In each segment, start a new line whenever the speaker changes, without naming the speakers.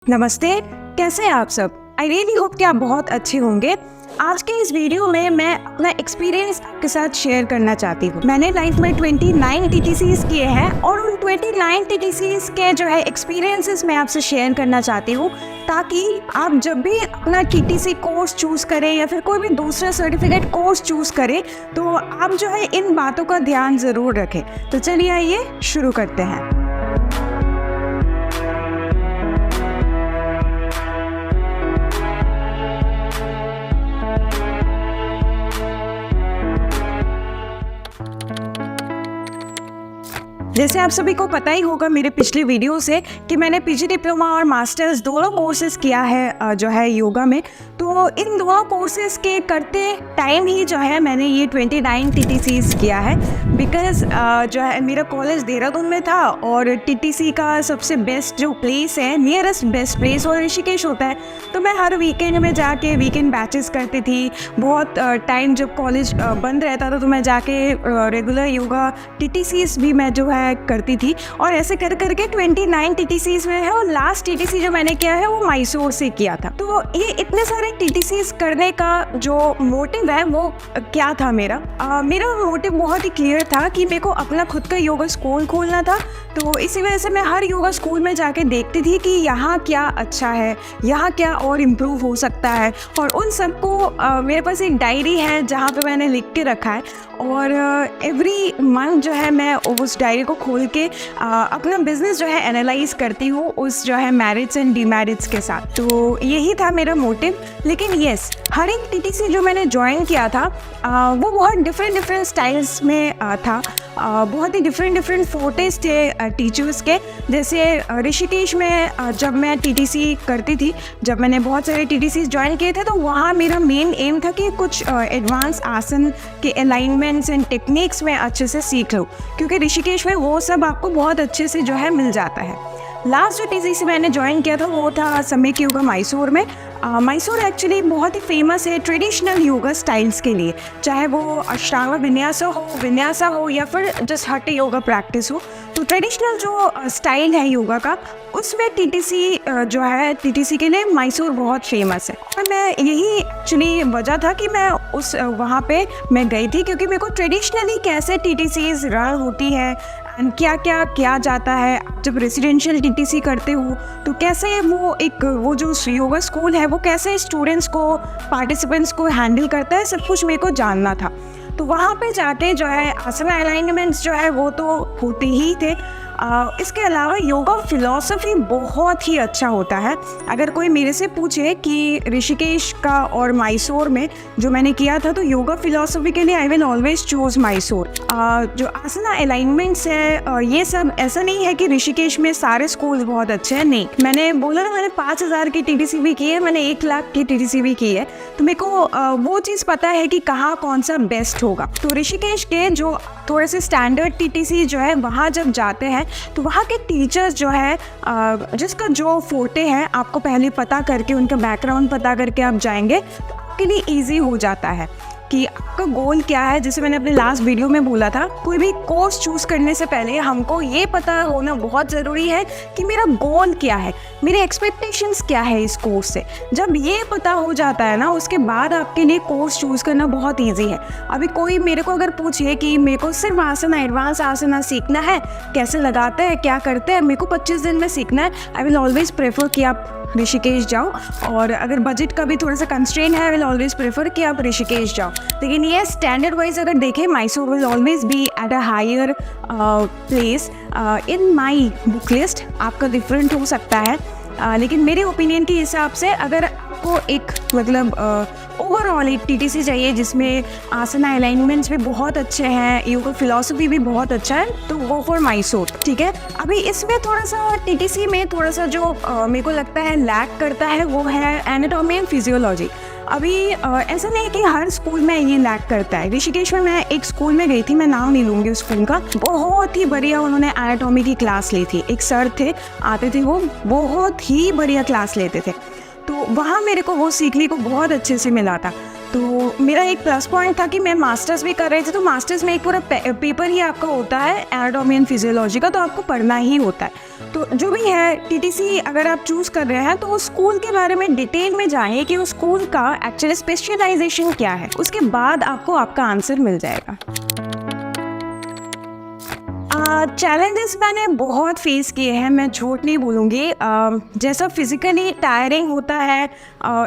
नमस्ते, कैसे हैं आप सब? आई रियली होप कि आप बहुत अच्छे होंगे। आज के इस वीडियो में मैं अपना एक्सपीरियंस आपके साथ शेयर करना चाहती हूँ। मैंने लाइफ में 29 टीटीसीज किए हैं और उन 29 टीटीसीज के जो है एक्सपीरियंसेस मैं आपसे शेयर करना चाहती हूँ, ताकि आप जब भी अपना टीटीसी कोर्स चूज़ करें या फिर कोई भी दूसरा सर्टिफिकेट कोर्स चूज़ करें तो आप जो है इन बातों का ध्यान ज़रूर रखें। तो चलिए आइए शुरू करते हैं। जैसे आप सभी को पता ही होगा मेरे पिछले वीडियो से कि मैंने पीजी डिप्लोमा और मास्टर्स दोनों कोर्सेज़ किया है जो है योगा में। तो इन दोनों कोर्सेज़ के करते टाइम ही जो है मैंने ये 29 टीटीसीज़ किया है। बिकॉज़ जो है मेरा कॉलेज देहरादून में था और टीटीसी का सबसे बेस्ट जो प्लेस है, नियरेस्ट बेस्ट प्लेस और ऋषिकेश होता है। तो मैं हर वीकेंड में जाके वीकेंड बैचेस करती थी। बहुत टाइम जब कॉलेज बंद रहता था तो मैं जाके रेगुलर योगा टीटीसीज़ भी मैं जो है करती थी। और ऐसे कर करके 29 टीटीसीज़ में है और लास्ट टीटीसी जो मैंने किया है वो मैसूर से किया था। तो ये इतने सारे टीटीसीज़ करने का जो मोटिव है वो क्या था मेरा मोटिव बहुत ही क्लियर था कि मेरे को अपना खुद का योगा स्कूल खोलना था। तो इसी वजह से मैं हर योगा स्कूल में जाके देखती थी कि यहाँ क्या अच्छा है, यहाँ क्या और इम्प्रूव हो सकता है। और उन सबको मेरे पास एक डायरी है जहाँ पे मैंने लिख के रखा है और एवरी मंथ जो है मैं उस डायरी को खोल के अपना बिजनेस जो है एनालाइज करती हूँ उस जो है मेरिट्स एंड डिमेरिट्स के साथ। तो यही था मेरा मोटिव। लेकिन येस, हर एक टीटीसी जो मैंने ज्वाइन किया था वो बहुत डिफरेंट स्टाइल्स में था। बहुत ही डिफरेंट फोर्टेज थे टीचर्स के। जैसे ऋषिकेश में जब मैं टीटीसी करती थी, जब मैंने बहुत सारे टीटीसी ज्वाइन किए थे, तो वहाँ मेरा मेन एम था कि कुछ एडवांस आसन के अलाइनमेंट्स एंड टेक्निक्स में अच्छे से सीख लूँ, क्योंकि ऋषिकेश में वो सब आपको बहुत अच्छे से जो है मिल जाता है। लास्ट जो टीटीसी मैंने ज्वाइन किया था वो था सम्यक योगा मैसूर में। मैसूर एक्चुअली बहुत ही फेमस है ट्रेडिशनल योगा स्टाइल्स के लिए, चाहे वो अष्टांग विन्यासा हो या फिर जस्ट हठ योगा प्रैक्टिस हो। तो ट्रेडिशनल जो स्टाइल है योगा का, उसमें टीटीसी जो है टीटीसी के लिए मैसूर बहुत फेमस है। और मैं यही एक्चुअली वजह था कि मैं उस वहाँ पे मैं गई थी, क्योंकि मेरे को ट्रेडिशनली कैसे टीटीसीज रन होती है एंड क्या क्या किया जाता है। जब रेसिडेंशियल टीटीसी करते हो तो कैसे वो जो योगा स्कूल है वो कैसे स्टूडेंट्स को, पार्टिसिपेंट्स को हैंडल करता है, सब कुछ मेरे को जानना था। तो वहाँ पे जाके जो है आसना अलाइनमेंट्स जो है वो तो होते ही थे। इसके अलावा योगा फिलॉसफी बहुत ही अच्छा होता है। अगर कोई मेरे से पूछे कि ऋषिकेश का और मैसूर में जो मैंने किया था, तो योगा फिलॉसफी के लिए I will always choose Mysore. जो आसना अलाइनमेंट्स है ये सब ऐसा नहीं है कि ऋषिकेश में सारे स्कूल बहुत अच्छे हैं, नहीं। मैंने बोला ना, मैंने 5000 की टीटीसी भी की है, मैंने 1 लाख की टीटीसी भी की है। तो मेरे को वो चीज़ पता है कि कहाँ कौन सा बेस्ट होगा। तो ऋषिकेश के जो थोड़े से स्टैंडर्ड टीटीसी जो है वहाँ जब जाते हैं तो वहाँ के टीचर्स जो है जिसका जो फोटे है आपको पहले पता करके, उनका बैकग्राउंड पता करके आप जाएंगे तो आपके लिए ईजी हो जाता है कि आपका गोल क्या है। जैसे मैंने अपने लास्ट वीडियो में बोला था, कोई भी कोर्स चूज़ करने से पहले हमको ये पता होना बहुत ज़रूरी है कि मेरा गोल क्या है, मेरे एक्सपेक्टेशंस क्या है इस कोर्स से। जब ये पता हो जाता है ना, उसके बाद आपके लिए कोर्स चूज़ करना बहुत ईजी है। अभी कोई मेरे को अगर पूछे कि मेरे को सिर्फ आसना, एडवांस आसना सीखना है, कैसे लगाते हैं, क्या करते हैं, मेरे को 25 दिन में सीखना है, आई विल ऑलवेज प्रेफर कि आप ऋषिकेश जाओ। और अगर बजट का भी थोड़ा सा कंस्ट्रेन है, आई विल ऑलवेज प्रेफर कि आप ऋषिकेश जाओ। लेकिन ये स्टैंडर्ड वाइज अगर देखें, Mysore will always be at a higher place in my book list. आपका डिफरेंट हो सकता है, लेकिन मेरे ओपिनियन के हिसाब से अगर आपको एक मतलब ओवरऑल एक टीटीसी चाहिए जिसमें आसना अलाइनमेंट्स भी बहुत अच्छे हैं, योगा फिलॉसफी भी बहुत अच्छा है, तो वो फॉर मैसूर, ठीक है। अभी इसमें थोड़ा सा टीटीसी में थोड़ा सा जो मेरे को लगता है लैक करता है वो है एनाटॉमी एंड फिजियोलॉजी। अभी ऐसा नहीं है कि हर स्कूल में ये लैक करता है। ऋषिकेश में मैं एक स्कूल में गई थी, मैं नाम नहीं लूँगी उस स्कूल का, बहुत ही बढ़िया उन्होंने एनाटॉमी की क्लास ली थी। एक सर थे, आते थे, वो बहुत ही बढ़िया क्लास लेते थे। तो वहाँ मेरे को वो सीखने को बहुत अच्छे से मिला था। तो मेरा एक प्लस पॉइंट था कि मैं मास्टर्स भी कर रही थी, तो मास्टर्स में एक पूरा पेपर ही आपका होता है एनाटॉमी एंड फिजियोलॉजी का, तो आपको पढ़ना ही होता है। तो जो भी है टीटीसी अगर आप चूज़ कर रहे हैं तो उस स्कूल के बारे में डिटेल में जानिए कि उस स्कूल का एक्चुअली स्पेशलाइजेशन क्या है, उसके बाद आपको आपका आंसर मिल जाएगा। चैलेंजेस मैंने बहुत फेस किए हैं, मैं झूठ नहीं बोलूँगी। जैसा फिज़िकली टायरिंग होता है,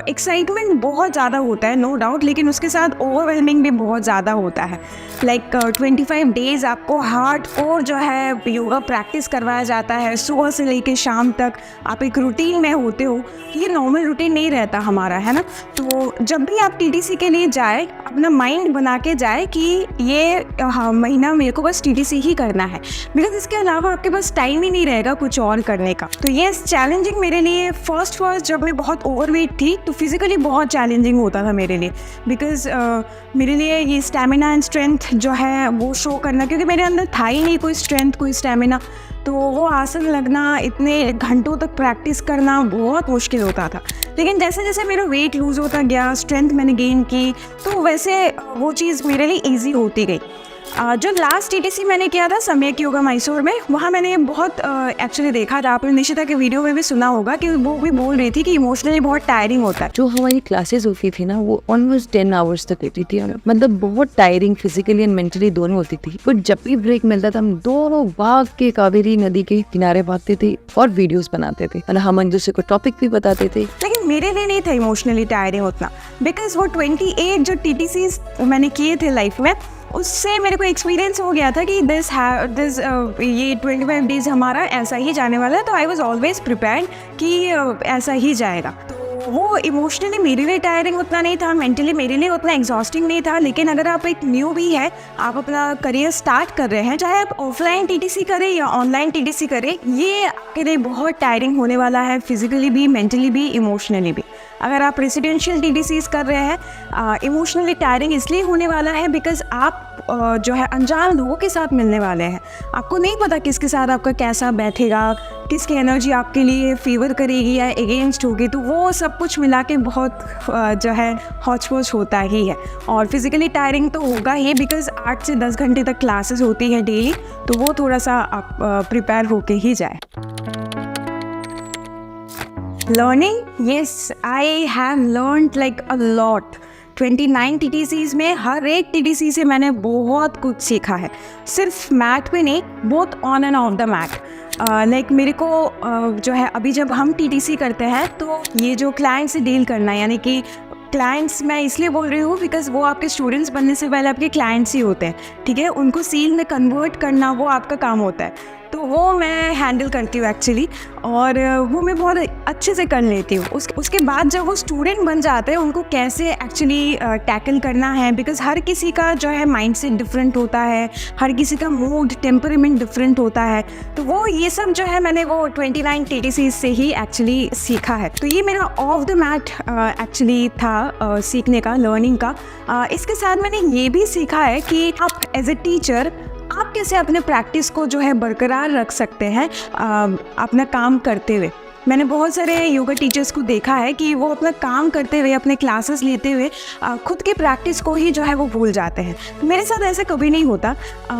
एक्साइटमेंट बहुत ज़्यादा होता है नो डाउट, लेकिन उसके साथ ओवरवेलमिंग भी बहुत ज़्यादा होता है। लाइक 25 डेज़ आपको हार्डकोर जो है योगा प्रैक्टिस करवाया जाता है, सुबह से लेकर शाम तक आप एक रूटीन में होते हो। ये नॉर्मल रूटीन नहीं रहता हमारा, है ना। तो जब भी आप टीटीसी के लिए जाए, अपना माइंड बना के जाए कि ये महीना मेरे को बस टीटीसी ही करना है, बिकॉज इसके अलावा आपके पास टाइम ही नहीं रहेगा कुछ और करने का। तो ये चैलेंजिंग मेरे लिए फर्स्ट जब मैं बहुत ओवरवेट थी तो फिज़िकली बहुत चैलेंजिंग होता था मेरे लिए, बिकॉज मेरे लिए ये स्टैमिना एंड स्ट्रेंथ जो है वो शो करना, क्योंकि मेरे अंदर था ही नहीं कोई स्ट्रेंथ कोई स्टैमिना, तो वो आसन लगना, इतने घंटों तक प्रैक्टिस करना बहुत मुश्किल होता था। लेकिन जैसे जैसे मेरा वेट लूज़ होता गया, स्ट्रेंथ मैंने गेन की, तो वैसे वो चीज़ मेरे लिए ईजी होती गई। जो लास्ट टीटीसी मैंने किया था सम्यक योगा मैसूर में, वहाँ मैंने बहुत एक्चुअली देखा था, आपने निशिता के वीडियो में भी सुना होगा कि वो भी बोल रही थी कि इमोशनली बहुत टायरिंग होता है।
जो हमारी क्लासेस होती थी ना वो ऑलमोस्ट 10 आवर्स तक होती थी, मतलब बहुत टायरिंग फिजिकली एंड मेंटली दोनों होती थी। बट जब भी ब्रेक मिलता था हम दोनों भाग के कावेरी नदी के किनारे भागते थे और वीडियोस बनाते थे, और हम एक दूसरे को टॉपिक भी बताते थे।
लेकिन मेरे लिए नहीं था इमोशनली टायरिंग उतना, बिकॉज वो 28 जो टीटीसी मैंने किए थे लाइफ में, उससे मेरे को एक्सपीरियंस हो गया था कि ये 25 डेज हमारा ऐसा ही जाने वाला है। तो आई वॉज ऑलवेज प्रिपेयर्ड कि ऐसा ही जाएगा। तो वो इमोशनली मेरे लिए टायरिंग उतना नहीं था, मेंटली मेरे लिए उतना एग्जॉस्टिंग नहीं था। लेकिन अगर आप एक न्यू भी है, आप अपना करियर स्टार्ट कर रहे हैं, चाहे आप ऑफलाइन टीटीसी करें या ऑनलाइन टीटीसी करें, ये आपके लिए बहुत टायरिंग होने वाला है, फिजिकली भी, मेंटली भी, इमोशनली भी। अगर आप रेसिडेंशियल टीटीसीज कर रहे हैं, इमोशनली टायरिंग इसलिए होने वाला है बिकॉज आप जो है अनजान लोगों के साथ मिलने वाले हैं। आपको नहीं पता किसके साथ आपका कैसा बैठेगा, किसकी एनर्जी आपके लिए फेवर करेगी या अगेंस्ट होगी, तो वो सब कुछ मिला के बहुत जो है हौच पौच होता ही है। और फिज़िकली टायरिंग तो होगा ही, बिकॉज 8 से 10 घंटे तक क्लासेस होती है डेली, तो वो थोड़ा सा आप प्रिपेयर होके ही जाए। Learning, yes, I have learned like a lot. 29 TTCs में हर एक TTC से मैंने बहुत कुछ सीखा है, सिर्फ मैट पे नहीं, both on and off the mat. Like मेरे को जो है अभी जब हम TTC करते हैं तो ये जो क्लाइंट से डील करना, यानी कि क्लाइंट्स मैं इसलिए बोल रही हूँ बिकॉज वो आपके स्टूडेंट्स बनने से पहले आपके क्लाइंट्स ही होते हैं, ठीक है। उनको सील में कन्वर्ट करना वो आपका काम होता है, तो वो मैं हैंडल करती हूँ एक्चुअली, और वो मैं बहुत अच्छे से कर लेती हूँ। उसके बाद जब वो स्टूडेंट बन जाते हैं, उनको कैसे एक्चुअली टैकल करना है, बिकॉज हर किसी का जो है माइंडसेट डिफरेंट होता है, हर किसी का मूड टेम्परामेंट डिफरेंट होता है, तो वो ये सब जो है मैंने वो 29 TTC से ही एक्चुअली सीखा है। तो ये मेरा ऑफ द मैट एक्चुअली था सीखने का, लर्निंग का। इसके साथ मैंने ये भी सीखा है कि आप एज ए टीचर आप कैसे अपने प्रैक्टिस को जो है बरकरार रख सकते हैं अपना काम करते हुए। मैंने बहुत सारे योगा टीचर्स को देखा है कि वो अपना काम करते हुए, अपने क्लासेस लेते हुए खुद के प्रैक्टिस को ही जो है वो भूल जाते हैं। तो मेरे साथ ऐसा कभी नहीं होता।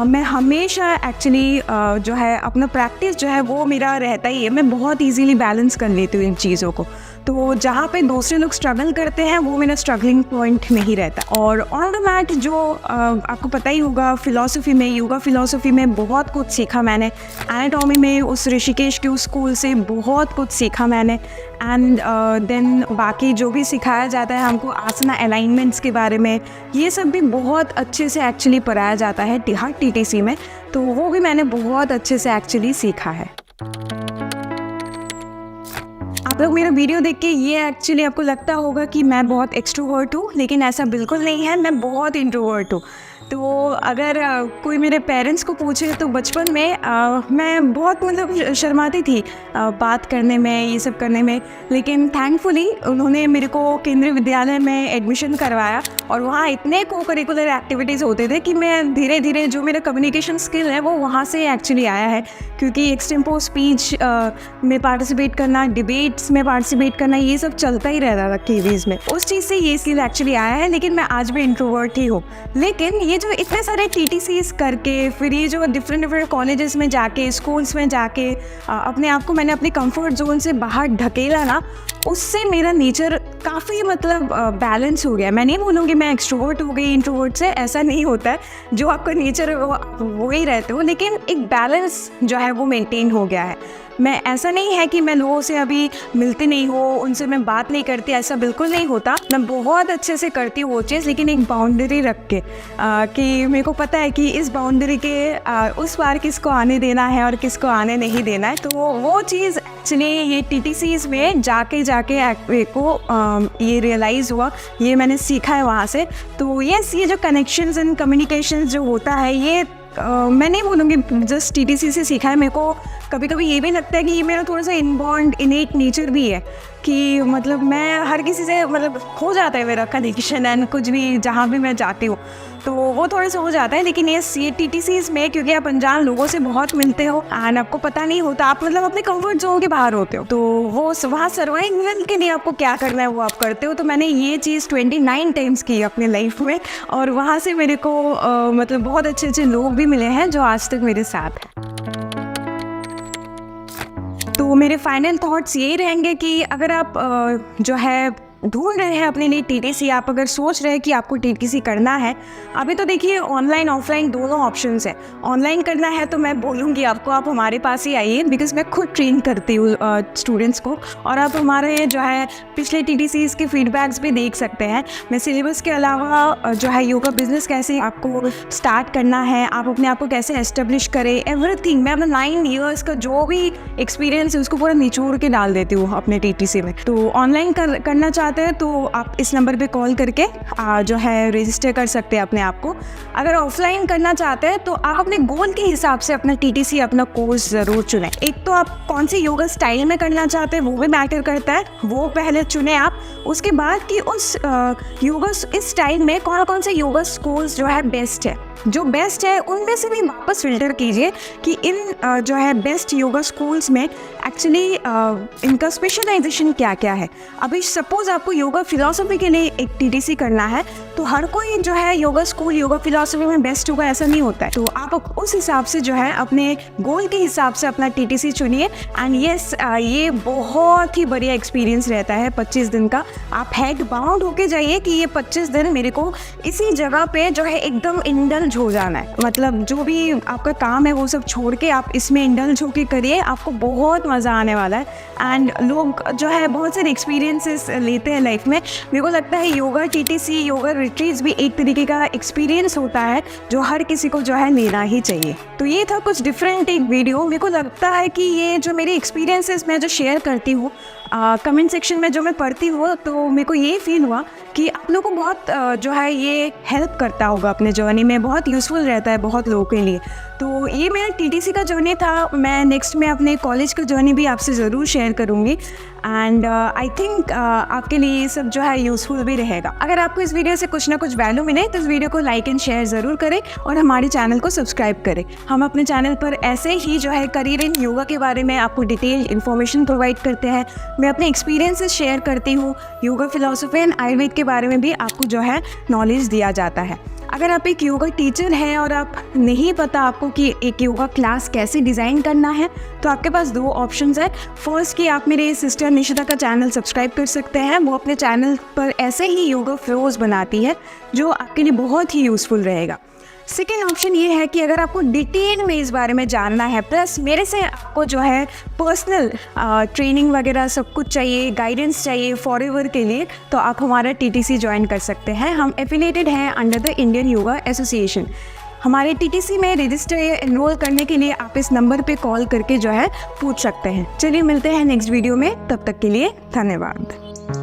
मैं हमेशा एक्चुअली जो है अपना प्रैक्टिस जो है वो मेरा रहता ही है। मैं बहुत इजीली बैलेंस कर लेती हूँ इन चीज़ों को। तो जहाँ पे दूसरे लोग स्ट्रगल करते हैं वो मेरा स्ट्रगलिंग पॉइंट नहीं रहता। और ऑन द मैट जो आपको पता ही होगा, फिलॉसफी में, योगा फिलॉसफी में बहुत कुछ सीखा मैंने। एनाटॉमी में उस ऋषिकेश के उस स्कूल से बहुत कुछ सीखा मैंने। एंड देन बाकी जो भी सिखाया जाता है हमको आसना अलाइनमेंट्स के बारे में, ये सब भी बहुत अच्छे से एक्चुअली पढ़ाया जाता है हर TTC में, तो वो भी मैंने बहुत अच्छे से एक्चुअली सीखा है। आप लोग मेरा वीडियो देख के ये एक्चुअली आपको लगता होगा कि मैं बहुत एक्सट्रोवर्ट हूँ, लेकिन ऐसा बिल्कुल नहीं है। मैं बहुत इंट्रोवर्ट हूँ। तो अगर कोई मेरे पेरेंट्स को पूछे तो बचपन में मैं बहुत मतलब शर्माती थी बात करने में, ये सब करने में, लेकिन थैंकफुली उन्होंने मेरे को केंद्रीय विद्यालय में एडमिशन करवाया और वहाँ इतने को करिकुलर एक्टिविटीज़ होते थे कि मैं धीरे धीरे जो मेरा कम्युनिकेशन स्किल है वो वहाँ से एक्चुअली आया है, क्योंकि एक्सटेम्पो स्पीच में पार्टिसिपेट करना, डिबेट्स में पार्टिसिपेट करना, ये सब चलता ही रहता था केवीज़ में। उस चीज़ से ये स्किल एक्चुअली आया है, लेकिन मैं आज भी इंट्रोवर्ट ही हूँ। लेकिन ये जो इतने सारे TTCs करके, फिर ये जो डिफरेंट कॉलेजेस में जाके, स्कूल्स में जाके अपने आप को मैंने अपने कंफर्ट जोन से बाहर ढकेला ना, उससे मेरा नेचर काफ़ी मतलब बैलेंस हो गया। मैं नहीं बोलूँगी मैं एक्सट्रोवर्ट हो गई इंट्रोवर्ट से, ऐसा नहीं होता है। जो आपका नेचर है वो ही रहते हो, लेकिन एक बैलेंस जो है वो मेंटेन हो गया है। मैं ऐसा नहीं है कि मैं लोगों से अभी मिलती नहीं हूँ, उनसे मैं बात नहीं करती, ऐसा बिल्कुल नहीं होता। मैं बहुत अच्छे से करती हूँ वो चीज़, लेकिन एक बाउंड्री रख के कि मेरे को पता है कि इस बाउंड्री के उस पार किसको आने देना है और किसको आने नहीं देना है। तो वो चीज़ एक्चुअली ये TTCs में जाके मेरे को ये रियलाइज़ हुआ, ये मैंने सीखा है वहाँ से। तो ये जो कनेक्शंस एंड कम्युनिकेशंस जो होता है, ये मैं नहीं बोलूँगी जस्ट TTC से सीखा है। मेरे को कभी कभी ये भी लगता है कि ये मेरा थोड़ा सा इनबॉर्न इनेट नेचर भी है कि मतलब मैं हर किसी से मतलब हो जाता है मेरा कनेक्शन एंड कुछ भी जहाँ भी मैं जाती हूँ तो वो थोड़ा सा हो जाता है। लेकिन ये TTCs में क्योंकि आप अनजान लोगों से बहुत मिलते हो एंड आपको पता नहीं होता, आप मतलब अपने कंफर्ट जोन के बाहर होते हो, तो वो वहाँ सर्वाइवल के लिए आपको क्या करना है वो आप करते हो। तो मैंने ये चीज़ 29 टाइम्स की अपने लाइफ में, और वहाँ से मेरे को मतलब बहुत अच्छे अच्छे लोग भी मिले हैं जो आज तक मेरे साथ हैं। तो मेरे फाइनल थॉट्स यही रहेंगे कि अगर आप जो है ढूंढ रहे हैं अपने लिए TTC, आप अगर सोच रहे हैं कि आपको TTC करना है, अभी तो देखिए ऑनलाइन ऑफलाइन दोनों ऑप्शंस है। ऑनलाइन करना है तो मैं बोलूँगी आपको आप हमारे पास ही आइए, बिकॉज मैं खुद ट्रेन करती हूँ स्टूडेंट्स को, और आप हमारे जो है पिछले TTCs के फीडबैक्स भी देख सकते हैं। मैं सिलेबस के अलावा जो है योगा बिजनेस कैसे आपको स्टार्ट करना है, आप अपने आप को कैसे एस्टेब्लिश करें, एवरीथिंग मैं अपना 9 years का जो भी एक्सपीरियंस है उसको पूरा निचोड़ के डाल देती हूँ अपने TTC में। तो ऑनलाइन करना चाहते हैं तो आप इस नंबर पे कॉल करके जो है रजिस्टर कर सकते हैं अपने आप को। अगर ऑफलाइन करना चाहते हैं तो आप अपने गोल के हिसाब से अपना TTC अपना कोर्स ज़रूर चुनें। एक तो आप कौन सी योगा स्टाइल में करना चाहते हैं वो भी मैटर करता है, वो पहले चुनें आप। उसके बाद कि उस योगा इस स्टाइल में कौन कौन से योगा स्कूल्स जो है बेस्ट है, जो बेस्ट है उनमें से भी वापस फिल्टर कीजिए कि इन जो है बेस्ट योगा स्कूल्स में एक्चुअली इनका स्पेशलाइजेशन क्या क्या है। अभी सपोज आपको योगा फिलॉसफी के लिए एक TTC करना है तो हर कोई जो है योगा स्कूल योगा फिलॉसफी में बेस्ट होगा ऐसा नहीं होता है। तो आप उस हिसाब से जो है अपने गोल के हिसाब से अपना TTC चुनिए। एंड यस ये बहुत ही बढ़िया एक्सपीरियंस रहता है 25 दिन का। आप हेड बाउंड होके जाइए कि ये 25 दिन मेरे को इसी जगह पे जो है एकदम इंडल्ज हो जाना है, मतलब जो भी आपका काम है वो सब छोड़ के आप इसमें इंडल्ज होके करिए, आपको बहुत मज़ा आने वाला है। एंड लोग जो है बहुत सारे एक्सपीरियंसेस लेते हैं लाइफ में। मेरे को लगता है योगा TTC योगा रिट्रीट्स भी एक तरीके का एक्सपीरियंस होता है जो हर किसी को जो है लेना ही चाहिए। तो ये था कुछ डिफरेंट एक वीडियो। मेरे को लगता है कि ये जो मेरे एक्सपीरियंसेस मैं जो शेयर करती हूँ कमेंट सेक्शन में जो मैं पढ़ती हूँ, तो मेरे को ये फील हुआ कि आप लोगों को बहुत जो है ये हेल्प करता होगा अपने जर्नी में, बहुत यूज़फुल रहता है बहुत लोगों के लिए। तो ये मेरा TTC का जर्नी था। मैं नेक्स्ट में अपने कॉलेज का जर्नी भी आपसे ज़रूर शेयर करूँगी एंड आई थिंक आपके लिए ये सब जो है यूज़फुल भी रहेगा। अगर आपको इस वीडियो से कुछ ना कुछ वैल्यू मिले तो इस वीडियो को लाइक एंड शेयर ज़रूर करें और हमारे चैनल को सब्सक्राइब करें। हम अपने चैनल पर ऐसे ही जो है करियर इन योगा के बारे में आपको डिटेल इन्फॉर्मेशन प्रोवाइड करते हैं। मैं अपने एक्सपीरियंसेस शेयर करती हूँ, योगा फिलॉसफी एंड आयुर्वेद के बारे में भी आपको जो है नॉलेज दिया जाता है। अगर आप एक योगा टीचर हैं और आप नहीं पता आपको कि एक योगा क्लास कैसे डिज़ाइन करना है, तो आपके पास 2 ऑप्शंस है। फर्स्ट कि आप मेरे सिस्टर निशिता का चैनल सब्सक्राइब कर सकते हैं, वो अपने चैनल पर ऐसे ही योगा फ्लोज बनाती है जो आपके लिए बहुत ही यूज़फुल रहेगा। सेकेंड ऑप्शन ये है कि अगर आपको डिटेल में इस बारे में जानना है, प्लस मेरे से आपको जो है पर्सनल ट्रेनिंग वगैरह सब कुछ चाहिए, गाइडेंस चाहिए फॉरएवर के लिए, तो आप हमारा TTC ज्वाइन कर सकते हैं। हम एफिलिएटेड हैं under the Indian yoga association. हमारे TTC में रजिस्टर या एनरोल करने के लिए आप इस नंबर पे कॉल करके जो है पूछ सकते हैं। चलिए मिलते हैं नेक्स्ट वीडियो में, तब तक के लिए धन्यवाद।